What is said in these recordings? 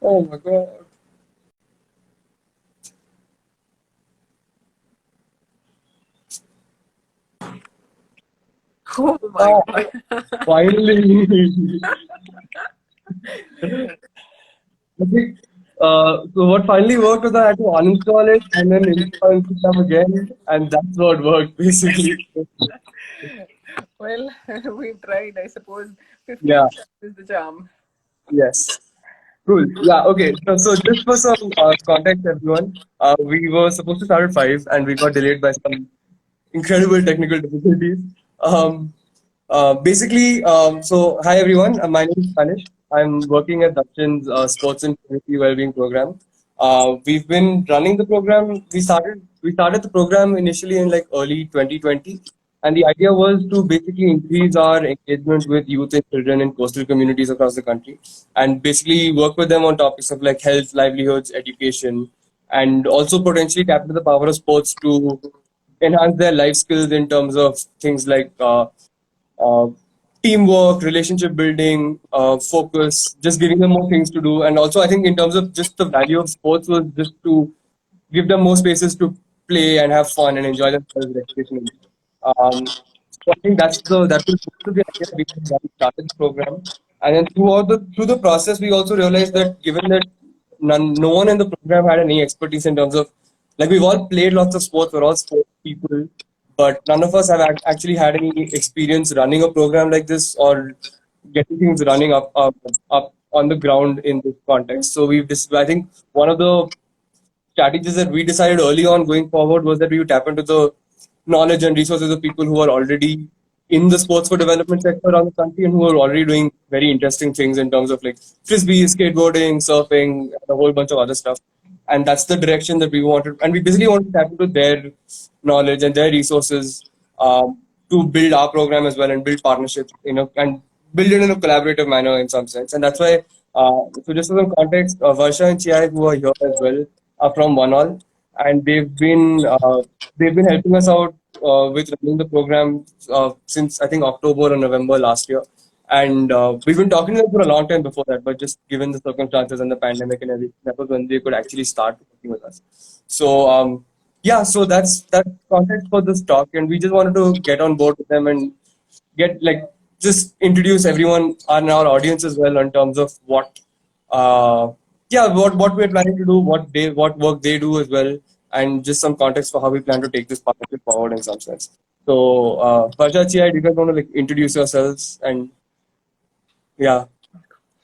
Oh my God. Oh my Oh, God. finally. I think, so what finally worked was I had to uninstall it and then install Instagram again, and that's what worked basically. Well, we tried, I suppose. 15 Yeah. steps is the charm. Yes. Cool. Yeah. Okay. So just for some context, everyone, we were supposed to start at 5, and we got delayed by some incredible technical difficulties. Um, so hi everyone. My name is Spanish. I'm working at Dakshin's Sports and Community Wellbeing program. We've been running the program. We started the program initially in like early 2020, and the idea was to basically increase our engagement with youth and children in coastal communities across the country, and basically work with them on topics of like health, livelihoods, education, and also potentially tap into the power of sports to enhance their life skills in terms of things like uh, teamwork, relationship building, focus, just giving them more things to do. And also, I think in terms of just the value of sports was just to give them more spaces to play and have fun and enjoy themselves recreationally. So I think that was most of the idea behind why we started the program. And then through the process, we also realized that given that no one in the program had any expertise in terms of like we've all played lots of sports, we're all sports people, but none of us have actually had any experience running a program like this or getting things running up on the ground in this context. So I think one of the strategies that we decided early on going forward was that we would tap into the knowledge and resources of people who are already in the sports for development sector around the country and who are already doing very interesting things in terms of like frisbee, skateboarding, surfing, and a whole bunch of other stuff. And that's the direction that we wanted. And we basically wanted to tap into their knowledge and their resources to build our program as well and build partnerships, and build it in a collaborative manner in some sense. And that's why, so just for some context, Varsha and Chiai, who are here as well, are from One All, and they've been helping us out with running the program since I think October or November last year. And we've been talking to them for a long time before that, but just given the circumstances and the pandemic and everything, that was when they could actually start working with us. So yeah, so that's context for this talk, and we just wanted to get on board with them and get like just introduce everyone and our audience as well in terms of uh, what we're planning to do, what work they do as well, and just some context for how we plan to take this partnership forward in some sense. So, Varsha, Chia, do you guys want to like introduce yourselves and yeah.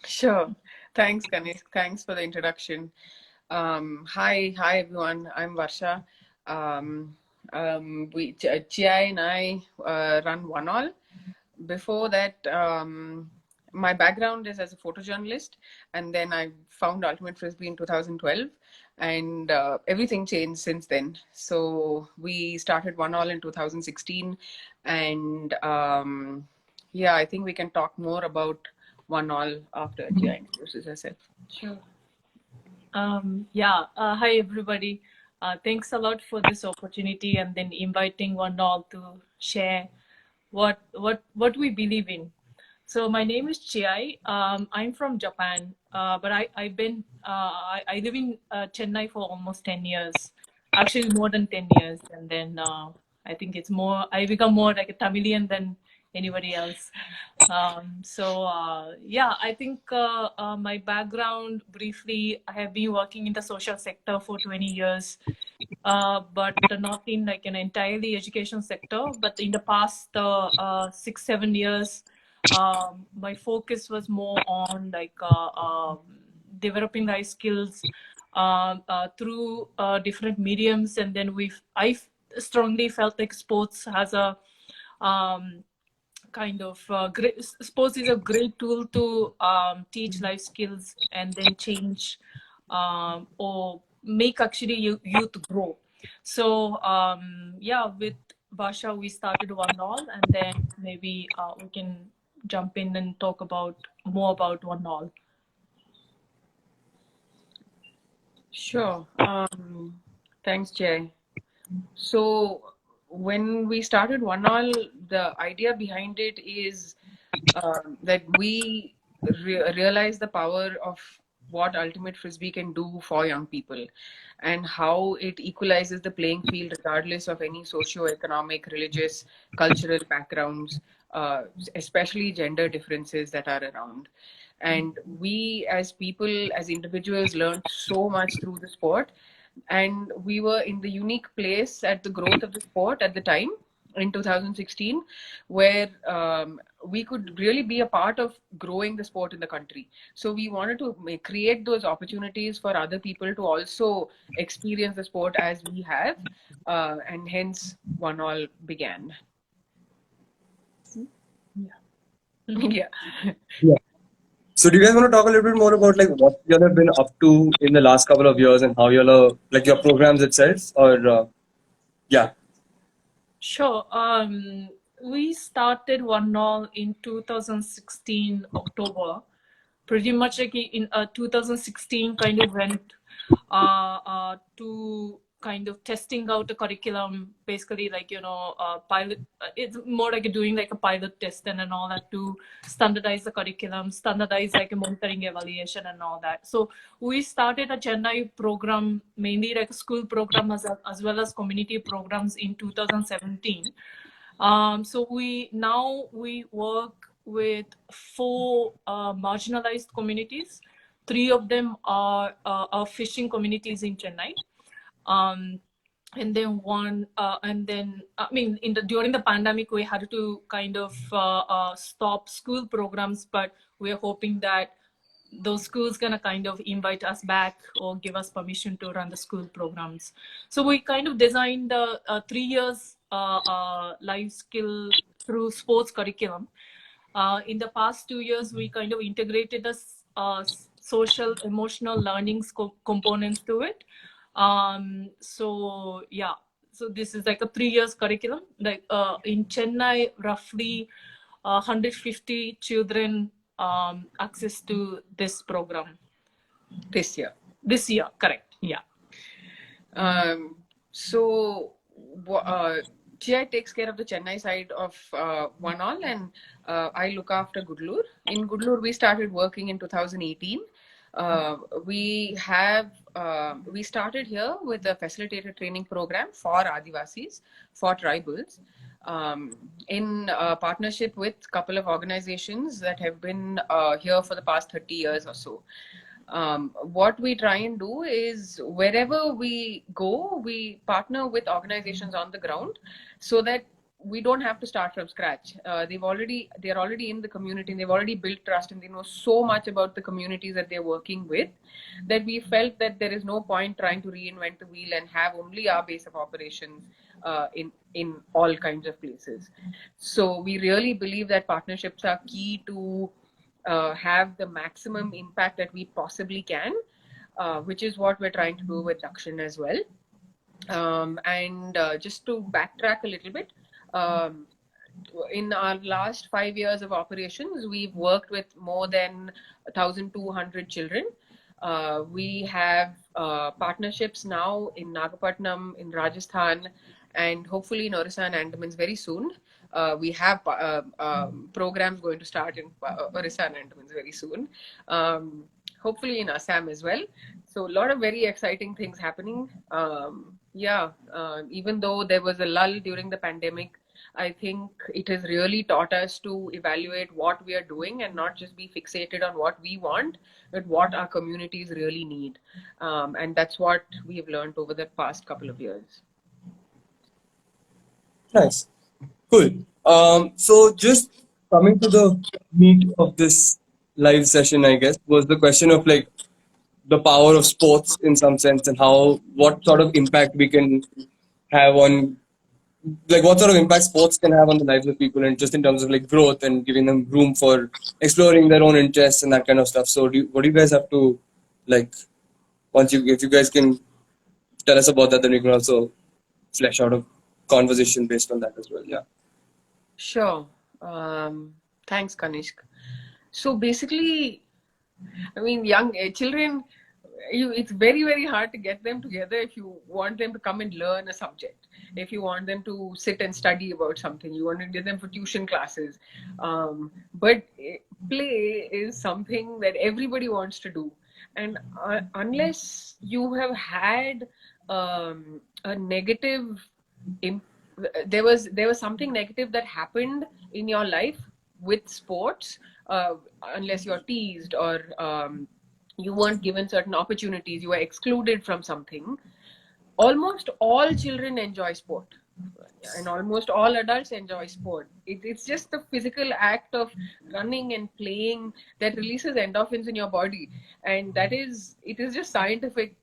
Sure. Thanks, Ganesh. Thanks for the introduction. Hi, everyone. I'm Varsha. Chai and I run One All. Before that, my background is as a photojournalist, and then I found Ultimate Frisbee in 2012, and everything changed since then. So we started One All in 2016, and yeah, I think we can talk more about One All after Jia introduces herself. Sure. Hi everybody. Thanks a lot for this opportunity and then inviting one all to share what we believe in. So my name is Chiai. I'm from Japan, but I live in Chennai for almost 10 years, actually more than 10 years, and then I think I become more like a Tamilian than anybody else. I think my background briefly, I have been working in the social sector for 20 years, but not in like an entirely education sector. But in the past 6-7 years, my focus was more on like developing life skills through different mediums, and then I strongly felt like sports has a kind of sports is a great tool to teach life skills and then change or make actually youth grow. So with Basha we started One All, and then maybe we can jump in and talk more about One All. Sure. Thanks, Jay. So when we started One All, the idea behind it is that we realize the power of what ultimate frisbee can do for young people, and how it equalizes the playing field regardless of any socio-economic, religious, cultural backgrounds, especially gender differences that are around. And we as people, as individuals, learned so much through the sport. And we were in the unique place at the growth of the sport at the time in 2016, where we could really be a part of growing the sport in the country. So we wanted to create those opportunities for other people to also experience the sport as we have, and hence One All began. Yeah. Yeah. So do you guys want to talk a little bit more about like what you all have been up to in the last couple of years and how you all are, like your programs itself, or yeah. Sure. We started One All in 2016 October. Pretty much like in 2016, kind of went to kind of testing out a curriculum, basically like pilot. It's more like doing like a pilot test and all that to standardize the curriculum, standardize like a monitoring evaluation and all that. So we started a Chennai program, mainly like a school program as well as community programs in 2017. So we work with 4 marginalized communities. 3 of them are fishing communities in Chennai. And then during the pandemic, we had to kind of stop school programs, but we're hoping that those schools gonna kind of invite us back or give us permission to run the school programs. So we kind of designed the 3 years life skill through sports curriculum. In the past 2 years, we kind of integrated the social emotional learning components to it. So this is like a 3 years curriculum. Like in Chennai, roughly 150 children access to this program This year. Correct. Yeah. So Jay takes care of the Chennai side of One All, and I look after Gudalur. In Gudalur, we started working in 2018. We started here with a facilitated training program for Adivasis, for tribals, in partnership with a couple of organizations that have been here for the past 30 years or so. What we try and do is wherever we go, we partner with organizations on the ground so that we don't have to start from scratch. They're already in the community, and they've already built trust, and they know so much about the communities that they're working with, that we felt that there is no point trying to reinvent the wheel and have only our base of operations in all kinds of places. So we really believe that partnerships are key to have the maximum impact that we possibly can, which is what we're trying to do with Dakshin as well. And just to backtrack a little bit, in our last 5 years of operations, we've worked with more than 1,200 children. We have partnerships now in Nagapattinam, in Rajasthan, and hopefully in Orissa and Andamans very soon. We have programs going to start in Orissa and Andamans very soon. Hopefully in Assam as well. So a lot of very exciting things happening. Even though there was a lull during the pandemic, I think it has really taught us to evaluate what we are doing and not just be fixated on what we want, but what our communities really need. And that's what we've learned over the past couple of years. Nice. Cool. So just coming to the meat of this live session, I guess, was the question of like the power of sports in some sense, and what sort of impact we can have on, like what sort of impact sports can have on the lives of people, and just in terms of like growth and giving them room for exploring their own interests and that kind of stuff. So what do you guys have to, like, if you guys can tell us about that, then we can also flesh out a conversation based on that as well. Yeah. Sure. Thanks, Kanishk. So basically, I mean, young children, it's very, very hard to get them together if you want them to come and learn a subject. If you want them to sit and study about something, you want to get them for tuition classes. But play is something that everybody wants to do. and unless you have had a negative there was something negative that happened in your life with sports, unless you're teased or you weren't given certain opportunities, you were excluded from something. Almost all children enjoy sport, and almost all adults enjoy sport. It's just the physical act of running and playing that releases endorphins in your body, and it is just scientific.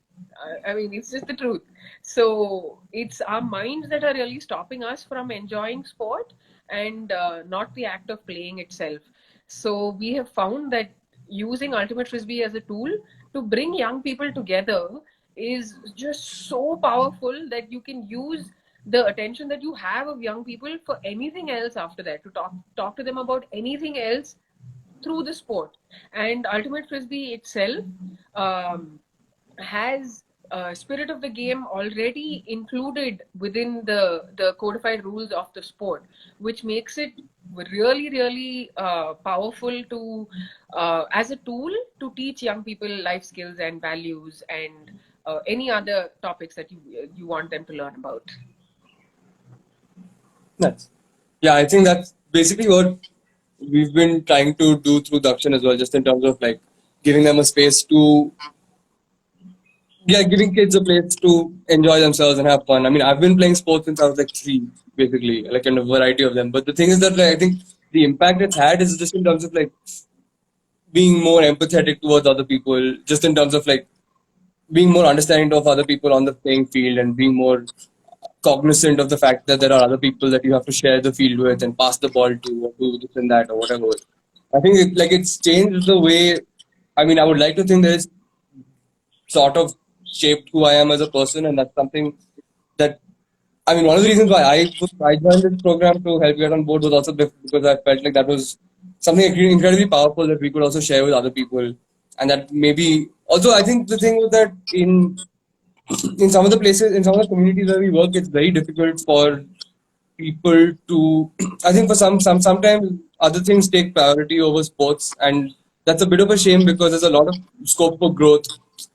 I mean, it's just the truth. So it's our minds that are really stopping us from enjoying sport, and not the act of playing itself. So we have found that using ultimate frisbee as a tool to bring young people together is just so powerful that you can use the attention that you have of young people for anything else after that, to talk to them about anything else through the sport. And ultimate frisbee itself has spirit of the game already included within the codified rules of the sport, which makes it really, really powerful to as a tool to teach young people life skills and values and any other topics that you want them to learn about. Nice. Yeah, I think that's basically what we've been trying to do through Dakshin as well, just in terms of like giving them a space to, yeah, giving kids a place to enjoy themselves and have fun. I mean, I've been playing sports since I was like 3, basically, like in a variety of them. But the thing is that like, I think the impact it's had is just in terms of like being more empathetic towards other people, just in terms of like being more understanding of other people on the playing field and being more cognizant of the fact that there are other people that you have to share the field with and pass the ball to or do this and that or whatever. I think it's changed the way. I mean, I would like to think that it's sort of shaped who I am as a person, and that's something that, I mean, one of the reasons why I joined this program to help get on board was also because I felt like that was something incredibly powerful that we could also share with other people, and that maybe also I think the thing was that in some of the places, in some of the communities where we work, it's very difficult for people to. I think for sometimes other things take priority over sports, and that's a bit of a shame because there's a lot of scope for growth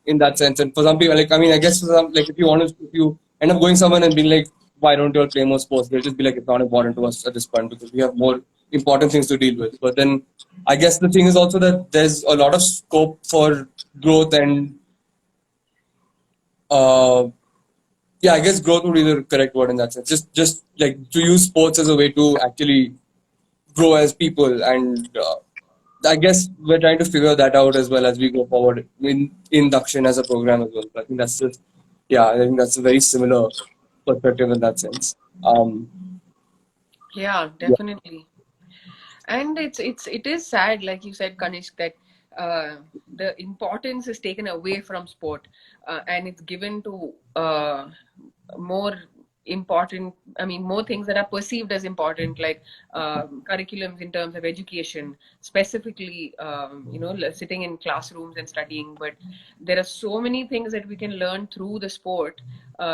in that sense. And for some people, like I mean, I guess for some, like if you end up going someone and being like, why don't you all play more sports? They'll just be like, it's not important to us at this point because we have more important things to deal with. But then I guess the thing is also that there's a lot of scope for growth and yeah, I guess growth would be the correct word in that sense. Just like to use sports as a way to actually grow as people, and I guess we're trying to figure that out as well as we go forward in induction as a program as well. I think that's just, yeah, I think that's a very similar perspective in that sense. Yeah, definitely. And it is sad, like you said, Kanishk, that the importance is taken away from sport, and it's given to more important, I mean, more things that are perceived as important, like curriculums in terms of education, specifically, sitting in classrooms and studying. But there are so many things that we can learn through the sport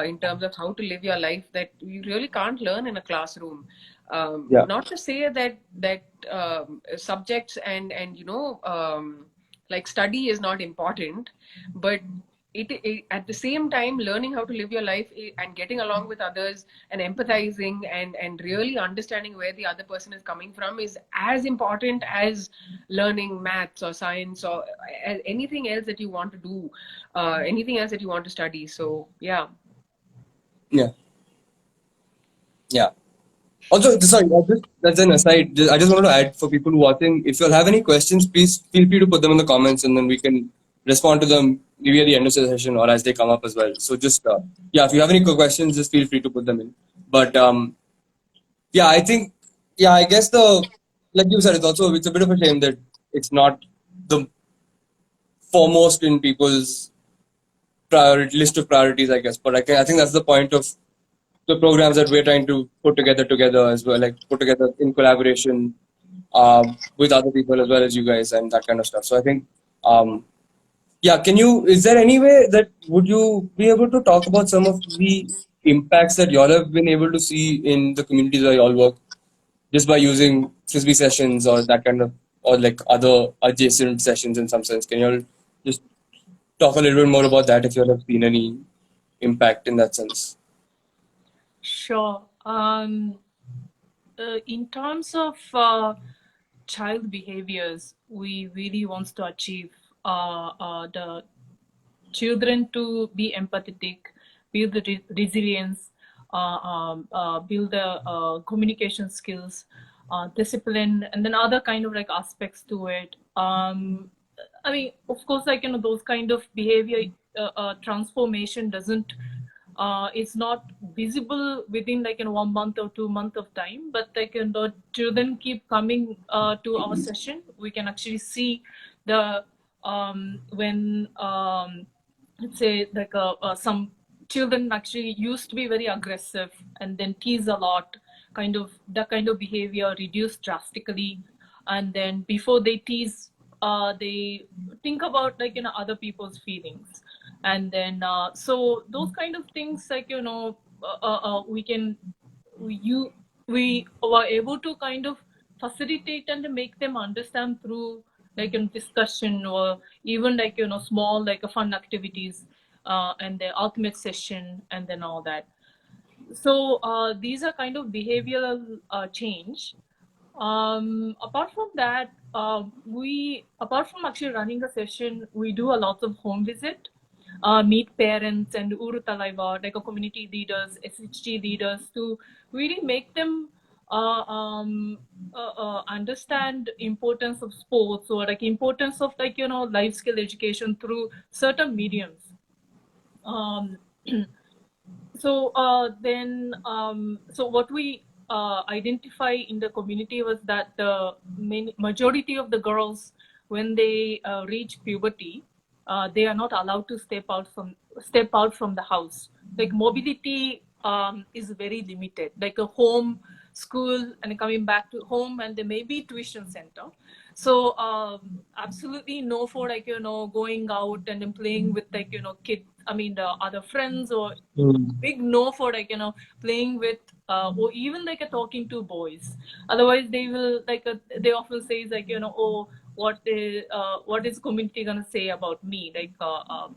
in terms of how to live your life that you really can't learn in a classroom. Yeah. Not to say that subjects and like study is not important, but it at the same time, learning how to live your life and getting along with others and empathizing and really understanding where the other person is coming from is as important as learning maths or science or anything else that you want to do, anything else that you want to study. So yeah. Also, sorry, that's an aside. I just wanted to add for people watching, if you all have any questions, please feel free to put them in the comments and then we can respond to them maybe at the end of the session or as they come up as well. So just, yeah, if you have any questions, just feel free to put them in. But yeah, I think, yeah, I guess like you said, it's a bit of a shame that it's not the foremost in people's list of priorities, I guess. But I think that's the point of the programs that we're trying to put together as well, like put together in collaboration with other people as well as you guys and that kind of stuff. So I think, yeah, is there any way that would you be able to talk about some of the impacts that y'all have been able to see in the communities where y'all work just by using frisbee sessions or that kind of, or like other adjacent sessions in some sense? Can y'all just talk a little bit more about that if you have seen any impact in that sense. Sure. In terms of child behaviors, we really want to achieve the children to be empathetic, build the resilience, build the communication skills, discipline, and then other kind of like aspects to it. I mean, of course, like, you know, those kind of behavior transformation doesn't it's not visible within like in 1 month or 2 months of time, but like the children keep coming to our session, we can actually see the when let's say like some children actually used to be very aggressive and then tease a lot, kind of that kind of behavior reduced drastically, and then before they tease they think about like, you know, other people's feelings, and then so those kind of things, like, you know, we were able to kind of facilitate and make them understand through like in discussion, or even like, you know, small like fun activities and the ultimate session and then all that. So these are kind of behavioral change. Apart from that, apart from actually running a session, we do a lot of home visit, meet parents and Uru Talaiva, like a community leaders, SHG leaders, to really make them understand importance of sports, or like importance of like, you know, life skill education through certain mediums. So so what we identify in the community was that the majority of the girls, when they reach puberty, they are not allowed to step out from the house. Like mobility is very limited, like a home, school, and coming back to home, and there may be tuition center. So absolutely no for like, you know, going out and then playing with like, you know, kids, I mean the other friends, or big no for like, you know, playing with or even like talking to boys. Otherwise they will like they often say like, you know, oh, what is community gonna say about me, like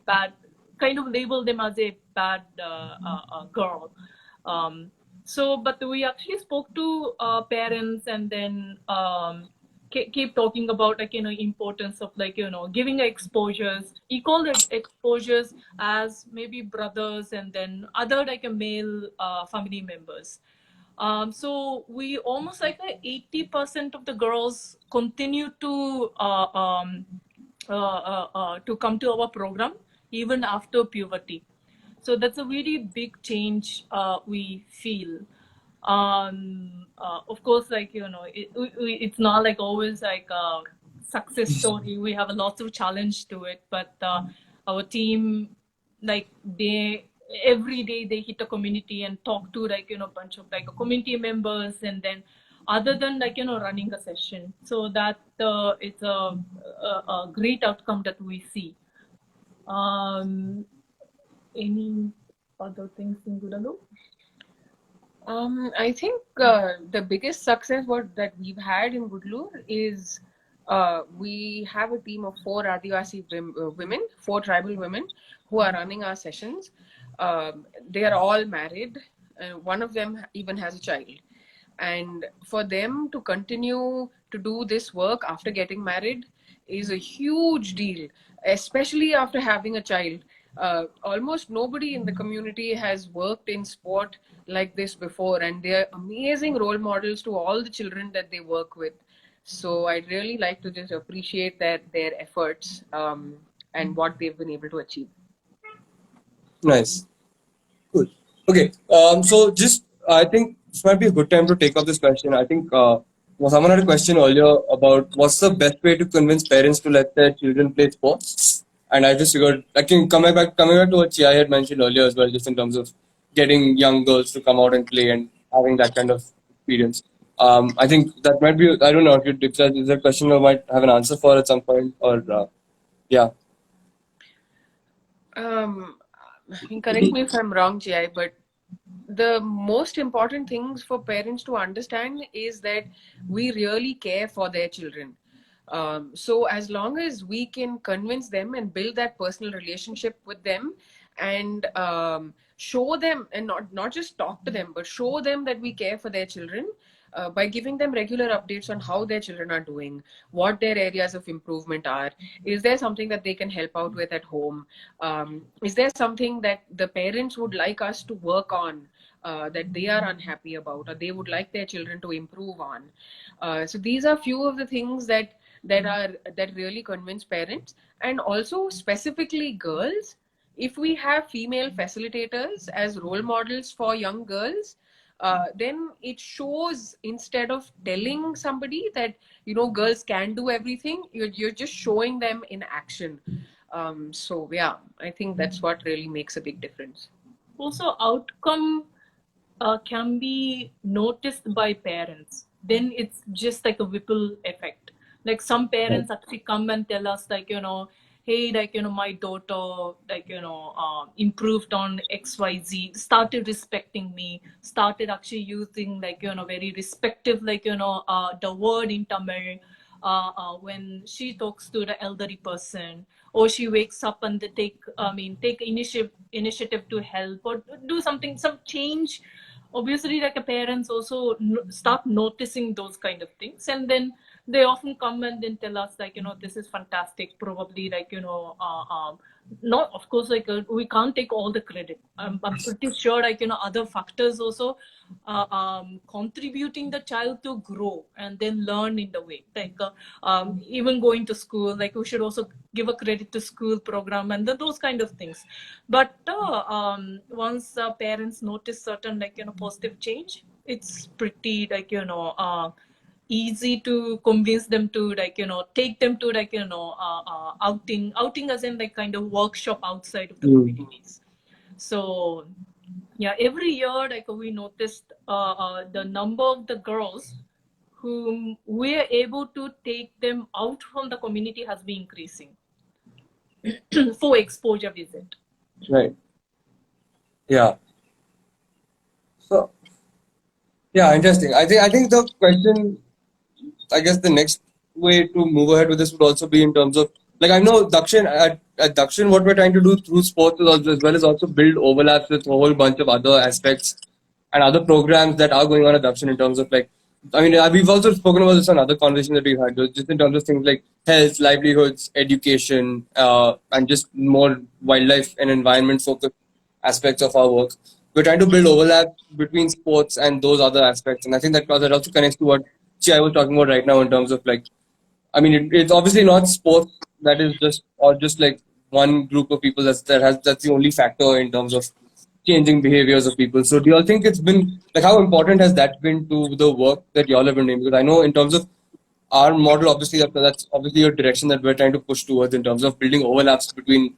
bad, kind of label them as a bad girl. So but we actually spoke to parents, and then keep talking about like, you know, importance of like, you know, giving exposures, equal exposures as maybe brothers and then other like a male family members. So we almost like 80% of the girls continue to come to our program even after puberty. So that's a really big change we feel. Of course, like, you know, it's not like always like a success story. We have a lot of challenge to it, but our team, like every day they hit a community and talk to like, you know, a bunch of like community members, and then other than like, you know, running a session. So that it's a great outcome that we see. Any other things in Gudalur? I think the biggest success that we've had in Gudalur is we have a team of 4 Adivasi women, 4 tribal women who are running our sessions. They are all married. One of them even has a child. And for them to continue to do this work after getting married is a huge deal, especially after having a child. Almost nobody in the community has worked in sport like this before, and they're amazing role models to all the children that they work with. So I'd really like to just appreciate their efforts and what they've been able to achieve. Nice. Cool. Okay. So just I think this might be a good time to take up this question. I think someone had a question earlier about what's the best way to convince parents to let their children play sports. And I just figured I can coming back to what Chia had mentioned earlier as well, just in terms of getting young girls to come out and play and having that kind of experience. I think that might be, I don't know if is that a question you might have an answer for at some point, or yeah. Correct me if I'm wrong, Jai, but the most important things for parents to understand is that we really care for their children. So as long as we can convince them and build that personal relationship with them, and show them, and not just talk to them, but show them that we care for their children, by giving them regular updates on how their children are doing, what their areas of improvement are. Is there something that they can help out with at home? Is there something that the parents would like us to work on, that they are unhappy about, or they would like their children to improve on? So these are few of the things that really convince parents. And also specifically girls, if we have female facilitators as role models for young girls, then it shows, instead of telling somebody that, girls can do everything, you're just showing them in action. So yeah, I think that's what really makes a big difference. Also, outcome can be noticed by parents. Then it's just like a ripple effect. Like some parents actually come and tell us, like, hey, like, my daughter, like, improved on XYZ, started respecting me, started actually using, like, very respective, like, the word in Tamil when she talks to the elderly person, or she wakes up and they take initiative to help or do something, some change. Obviously, like, a parents also start noticing those kind of things, and then they often come and then tell us, like, this is fantastic, probably, like, not, of course, like, we can't take all the credit. I'm pretty sure, like, other factors also contributing the child to grow and then learn in the way, like, even going to school, like, we should also give a credit to school program and those kind of things. But once parents notice certain, like, positive change, it's pretty, like, easy to convince them to, like, take them to, like, outing as in, like, kind of workshop outside of the communities. So yeah, every year, like, we noticed the number of the girls whom we're able to take them out from the community has been increasing for exposure visit. Right. Yeah. So, yeah, interesting. I think the question, I guess the next way to move ahead with this would also be in terms of, like, I know Dakshin, at Dakshin, what we're trying to do through sports is also, as well as also build overlaps with a whole bunch of other aspects and other programs that are going on at Dakshin in terms of, like, I mean, we've also spoken about this on other conversations that we've had, just in terms of things like health, livelihoods, education, and just more wildlife and environment focused aspects of our work. We're trying to build overlap between sports and those other aspects. And I think that also connects to what Chi was talking about right now in terms of, like, I mean, it's obviously not sports that is just like one group of people that's the only factor in terms of changing behaviors of people. So do you all think it's been, like, how important has that been to the work that y'all have been doing? Because I know in terms of our model, obviously that's obviously a direction that we're trying to push towards in terms of building overlaps between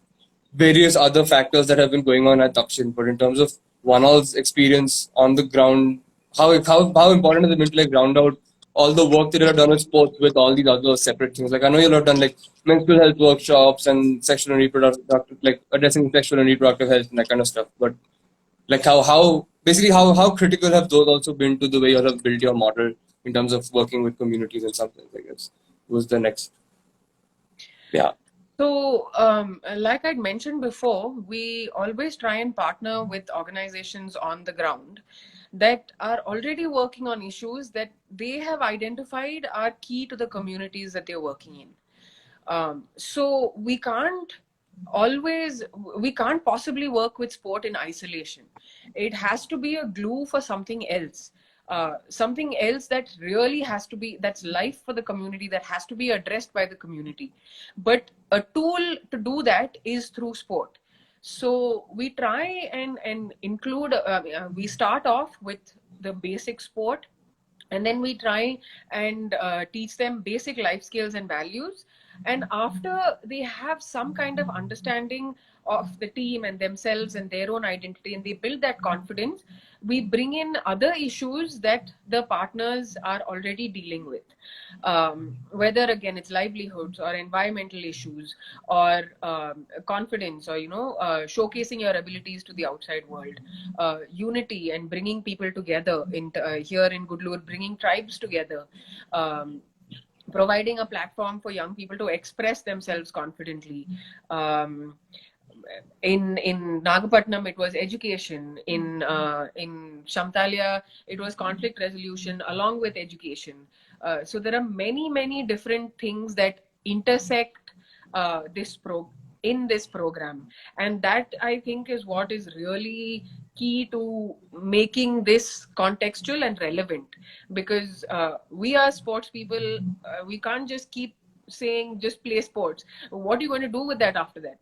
various other factors that have been going on at Dakshin. But in terms of Vanal's experience on the ground, how important has it been to, like, round out all the work that you have done with sports with all these other separate things? Like, I know you'll have done, like, mental health workshops and sexual and reproductive, like, addressing sexual and reproductive health and that kind of stuff. But, like, how critical have those also been to the way you have built your model in terms of working with communities and something, I guess, was the next. Yeah. So, like I'd mentioned before, we always try and partner with organizations on the ground that are already working on issues that they have identified are key to the communities that they're working in. So we can't possibly work with sport in isolation. It has to be a glue for something else. Something else that really has to be, that's life for the community, that has to be addressed by the community. But a tool to do that is through sport. So we try and include, we start off with the basic sport, and then we try and teach them basic life skills and values. And after they have some kind of understanding of the team and themselves and their own identity, and they build that confidence, we bring in other issues that the partners are already dealing with, whether again it's livelihoods or environmental issues or confidence, or showcasing your abilities to the outside world, unity and bringing people together in here in Gudalur, bringing tribes together, providing a platform for young people to express themselves confidently. Um, in Nagapattinam, it was education. In Shamtalia, it was conflict resolution along with education. So there are many different things that intersect this in this program, and that I think is what is really key to making this contextual and relevant, because we are sports people. We can't just keep saying just play sports. What are you going to do with that after that?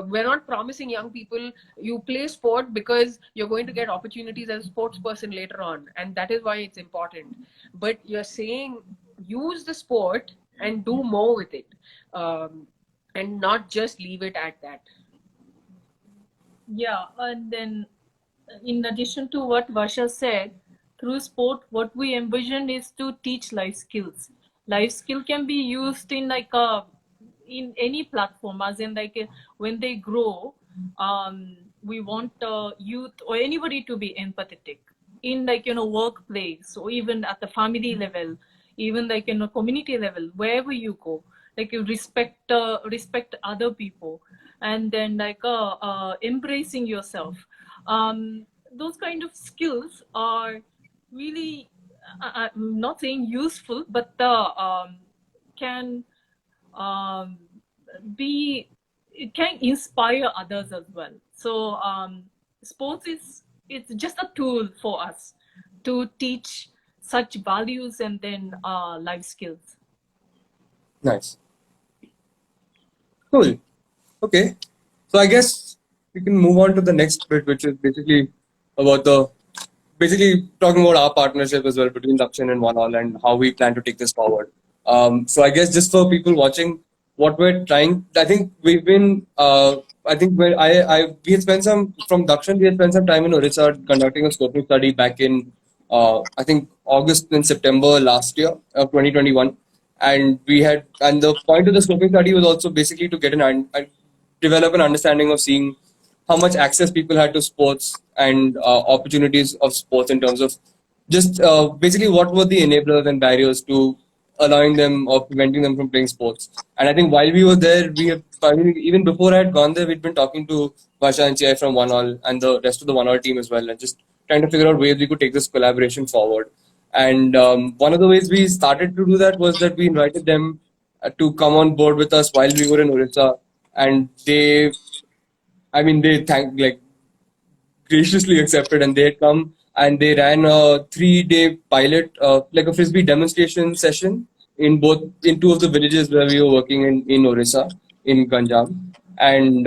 We're not promising young people you play sport because you're going to get opportunities as a sports person later on, and that is why it's important. But you're saying use the sport and do more with it, and not just leave it at that. Yeah, and then in addition to what Varsha said, through sport, what we envision is to teach life skills. Life skill can be used in in any platform, as in when they grow, we want youth or anybody to be empathetic in workplace, or even at the family level, even community level, wherever you go, you respect other people, and then embracing yourself. Those kind of skills are really, I'm not saying useful, but can be, it can inspire others as well. So sports is, it's just a tool for us to teach such values and then life skills. Nice. Cool. Okay. So I guess we can move on to the next bit, which is basically talking about our partnership as well between Dakshin and One All and how we plan to take this forward. So I guess just for people watching, what we're trying, I think we've been, I think when we had spent some, from Dakshin, we had spent some time in Orissa conducting a scoping study back in, I think August and September last year, 2021. And the point of the scoping study was also basically to get develop an understanding of seeing how much access people had to sports and opportunities of sports in terms of just basically what were the enablers and barriers to allowing them or preventing them from playing sports. And I think while we were there, I mean, even before I had gone there, we'd been talking to Vasha and Chai from One All and the rest of the One All team as well, and just trying to figure out ways we could take this collaboration forward. And one of the ways we started to do that was that we invited them to come on board with us while we were in Orissa, and they graciously accepted, and they had come and they ran a 3-day pilot, like a frisbee demonstration session in two of the villages where we were working in Orissa, in Ganjam. And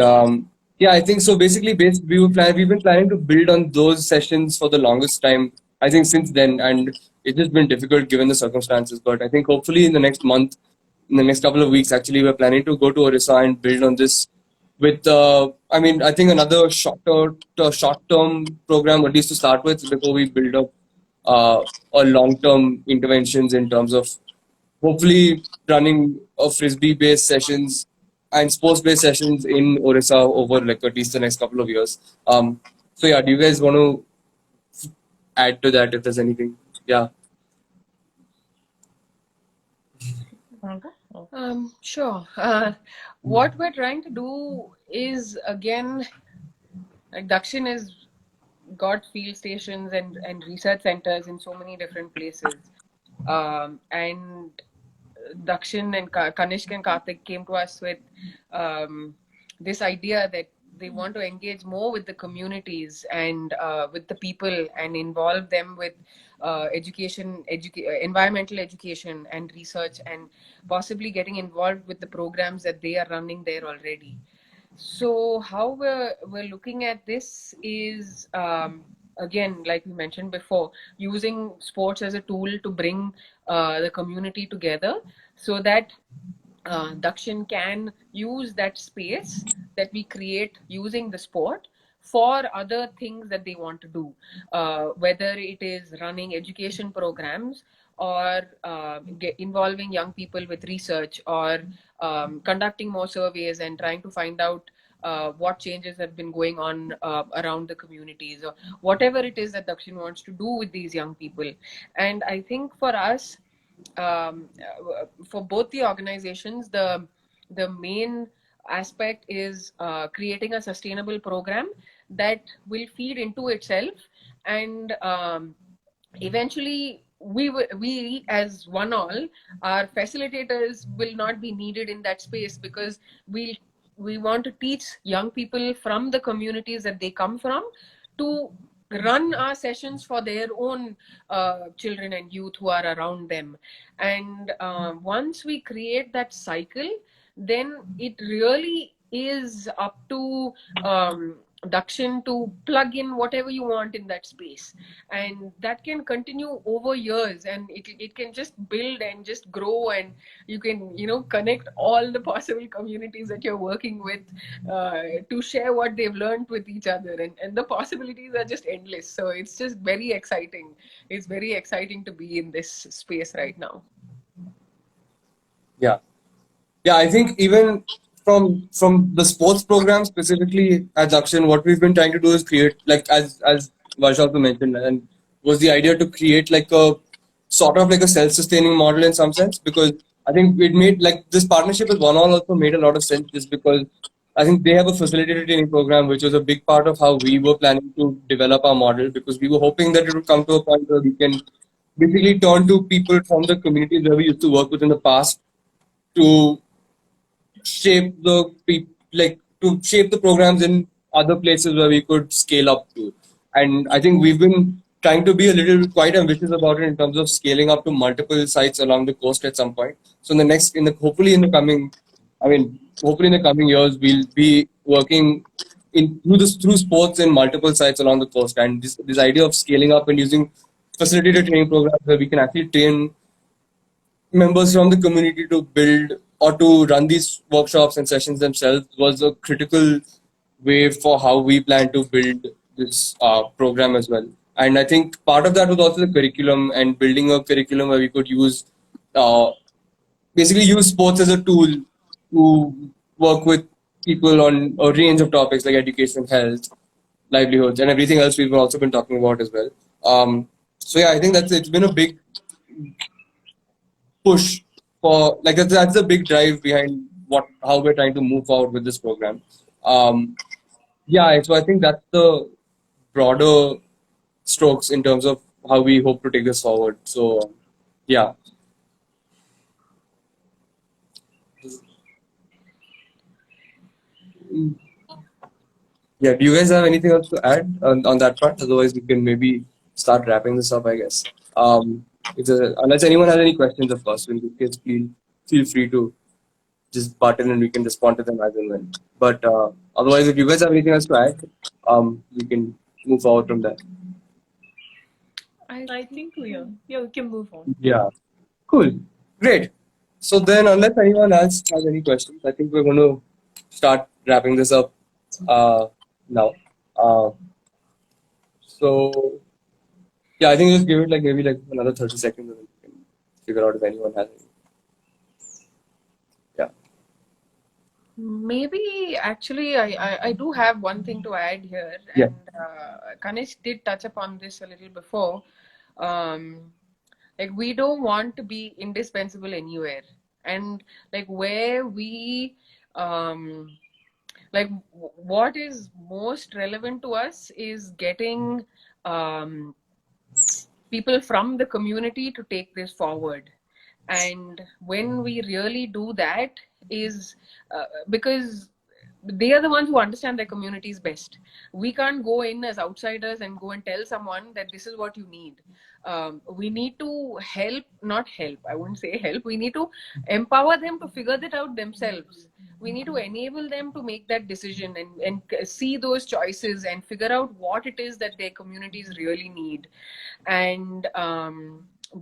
yeah, I think so. Basically, we've been planning to build on those sessions for the longest time, I think, since then, and it's just been difficult given the circumstances. But I think hopefully in the next month, in the next couple of weeks, actually, we're planning to go to Orissa and build on this with I think another short-term program, at least to start with, before we build up or long-term interventions in terms of hopefully running frisbee-based sessions and sports-based sessions in Orissa over like at least the next couple of years. So yeah, do you guys want to add to that if there's anything? Yeah. Sure. What we're trying to do is, again, like Dakshin has got field stations and research centers in so many different places. And Dakshin and Kanishk and Karthik came to us with this idea that they want to engage more with the communities and with the people and involve them with environmental education and research, and possibly getting involved with the programs that they are running there already. So how we're looking at this is, again, like we mentioned before, using sports as a tool to bring the community together, so that Dakshin can use that space that we create using the sport for other things that they want to do, whether it is running education programs or involving young people with research, or conducting more surveys and trying to find out what changes have been going on around the communities, or whatever it is that Dakshin wants to do with these young people. And I think for us, for both the organizations, the main aspect is creating a sustainable program that will feed into itself, and eventually we as one all, our facilitators will not be needed in that space, because we want to teach young people from the communities that they come from to run our sessions for their own children and youth who are around them. And once we create that cycle, then it really is up to Dakshin to plug in whatever you want in that space, and that can continue over years, and it can just build and just grow, and you can connect all the possible communities that you're working with to share what they've learned with each other, and the possibilities are just endless. So it's just very exciting. It's very exciting to be in this space right now. Yeah. Yeah, I think even from the sports program specifically at Dakshin, what we've been trying to do is create, like as Varsha also mentioned, and was the idea to create like a sort of like a self-sustaining model in some sense, because I think it made like this partnership with One All also made a lot of sense, just because I think they have a facilitated training program, which was a big part of how we were planning to develop our model, because we were hoping that it would come to a point where we can basically turn to people from the communities where we used to work with in the past to shape the programs in other places where we could scale up to. And I think we've been trying to be a little quite ambitious about it in terms of scaling up to multiple sites along the coast at some point. So hopefully in the coming years, we'll be working through sports in multiple sites along the coast. And this idea of scaling up and using facilitated training programs where we can actually train members from the community to build or to run these workshops and sessions themselves was a critical way for how we plan to build this program as well. And I think part of that was also the curriculum, and building a curriculum where we could uh, use sports as a tool to work with people on a range of topics like education, health, livelihoods, and everything else we've also been talking about as well. So yeah, I think it's been a big push for, like, that's the big drive behind how we're trying to move forward with this program. Yeah, so I think that's the broader strokes in terms of how we hope to take this forward. So yeah. Yeah, do you guys have anything else to add on that part? Otherwise, we can maybe start wrapping this up, I guess. Unless anyone has any questions, of course, in this case, feel free to just butt in and we can respond to them as and when. But otherwise, if you guys have anything else to add, we can move forward from there. I think we can move on. Yeah, cool, great. So then, unless anyone else has any questions, I think we're going to start wrapping this up now. So yeah, I think just give it like maybe like another 30 seconds and then we can figure out if anyone has any. Yeah. Maybe actually I do have one thing to add here, Yeah. and Kanesh did touch upon this a little before. Like, we don't want to be indispensable anywhere, and like where we like what is most relevant to us is getting people from the community to take this forward. And when we really do that is because they are the ones who understand their communities best. We can't go in as outsiders and go and tell someone that this is what you need. We need to not help, I wouldn't say help. We need to empower them to figure that out themselves. We need to enable them to make that decision and see those choices and figure out what it is that their communities really need. And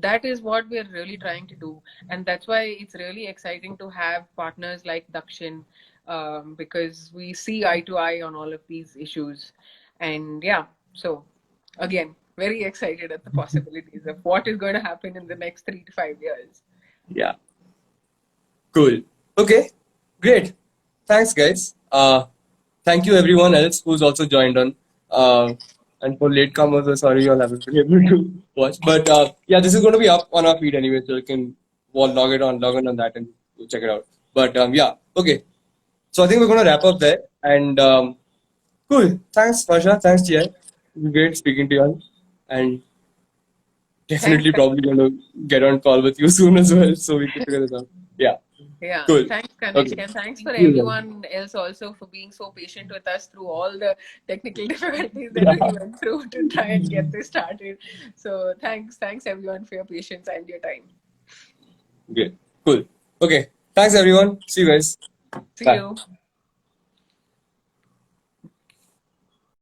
that is what we're really trying to do. And that's why it's really exciting to have partners like Dakshin, because we see eye to eye on all of these issues. And yeah, so again, very excited at the possibilities of what is going to happen in the next 3 to 5 years. Yeah. Cool. Okay. Great. Thanks, guys. Thank you everyone else who's also joined on. And for latecomers, sorry, you'll haven't been able to watch. But yeah, this is going to be up on our feed anyway, so you can log on that and check it out. But yeah, okay. So I think we're going to wrap up there. And cool. Thanks, Varsha. Thanks, Chia. Great speaking to you all. And definitely Thanks. probably going to get on call with you soon as well, so we can figure this out. Yeah. Yeah, Cool. thanks, Kanishk, Okay. and thanks for Yeah. everyone else also for being so patient with us through all the technical difficulties that we went through to try and get this started. So thanks everyone for your patience and your time. Great. Cool. Okay. Thanks, everyone. See you guys. See Bye. you.